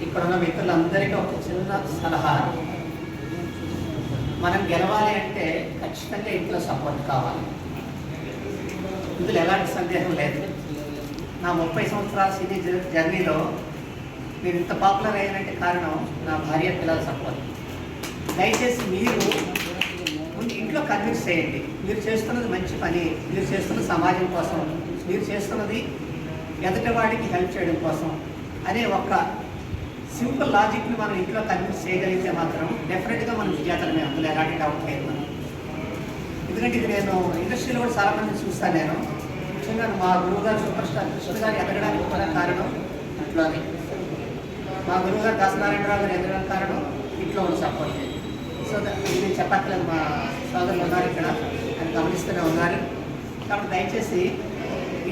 ఇక్కడున్న మిత్రులందరికీ ఒక చిన్న సలహా. మనం గెలవాలి అంటే ఖచ్చితంగా ఇంట్లో సపోర్ట్ కావాలి. ఇందులో ఎలాంటి సందేహం లేదు. నా 30 సంవత్సరాల సినీ జర్నీలో మీరు ఇంత పాపులర్ అయ్యానంటే కారణం నా భార్య పిల్లల సపోర్ట్. దయచేసి మీరు ముందు ఇంట్లో కన్విన్స్ చేయండి. మీరు చేస్తున్నది మంచి పని, మీరు చేస్తున్నది సమాజం కోసం, మీరు చేస్తున్నది ఎదుటివాడికి హెల్ప్ చేయడం కోసం అనే ఒక సింపుల్ లాజిక్ని మనం ఇంట్లో కన్విన్స్ చేయగలిగితే మాత్రం డెఫినెట్గా మనం విజేతలమే, అందులో ఎలాంటి డౌట్ లేదు మనం. ఎందుకంటే ఇది నేను ఇండస్ట్రీలో కూడా చాలామందిని చూస్తాను. నేను ముఖ్యంగా మా గురువుగారు సూపర్ స్టార్ కృష్ణ గారు ఎదగడానికి కూడా కారణం ఇంట్లోనే. మా గురువుగారు దాసనారాయణరావు గారు ఎదగడానికి కారణం ఇంట్లో ఉన్న సపోర్ట్. సో ఇది చెప్పట్లేదు, మా సోదరులు ఉన్నారు ఇక్కడ, అని గమనిస్తూనే ఉన్నారు. కాబట్టి దయచేసి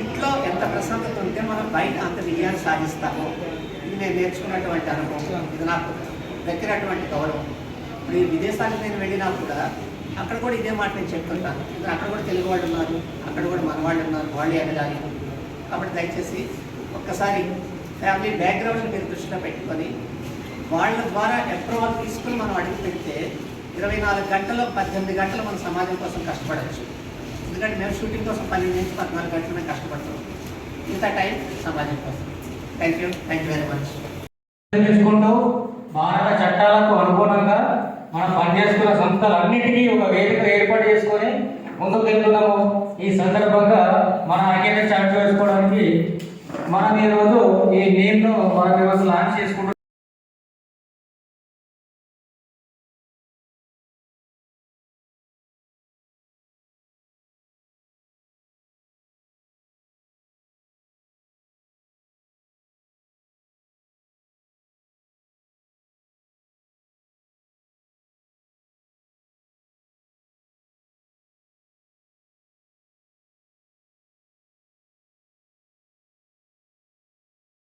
ఇంట్లో ఎంత ప్రశాంతత ఉంటే మనం బయట అంత విజయాన్ని సాధిస్తాము. ఇది నేను నేర్చుకున్నటువంటి అనుభవం, ఇది నాకు దక్కినటువంటి గౌరవం. ఇప్పుడు ఈ విదేశాలకు నేను వెళ్ళినా కూడా అక్కడ కూడా ఇదే మాట నేను చెప్తుంటాను. అక్కడ కూడా తెలుగు వాళ్ళు ఉన్నారు, అక్కడ కూడా మన వాళ్ళు ఉన్నారు, వాళ్ళు ఎదగాలి. కాబట్టి దయచేసి ఒక్కసారి ఫ్యామిలీ బ్యాక్గ్రౌండ్ని మీరు దృష్టిలో పెట్టుకొని వాళ్ళ ద్వారా అప్రూవల్ తీసుకుని మనం అడుగు పెడితే 24 గంటలు 18 గంటలు మన సమాజం కోసం కష్టపడవచ్చు. ఎందుకంటే మేము షూటింగ్ కోసం 12 నుంచి 14 గంటలు మేము కష్టపడతాం. ఇంత టైం సమాజం కోసం. Thank you very much. తెలుసుకుంటూ భారత చట్టాలకు అనుగుణంగా మనం పనిచేస్తున్న సంస్థలన్నిటికీ ఒక వేదిక ఏర్పాటు చేసుకొని ముందుకు వెళ్తున్నాము. ఈ సందర్భంగా మన ఐక్యత చాటు చేసుకోవడానికి మనం ఈరోజు ఈ నేమ్ను మన లాంచ్ చేసుకుంటున్నాం.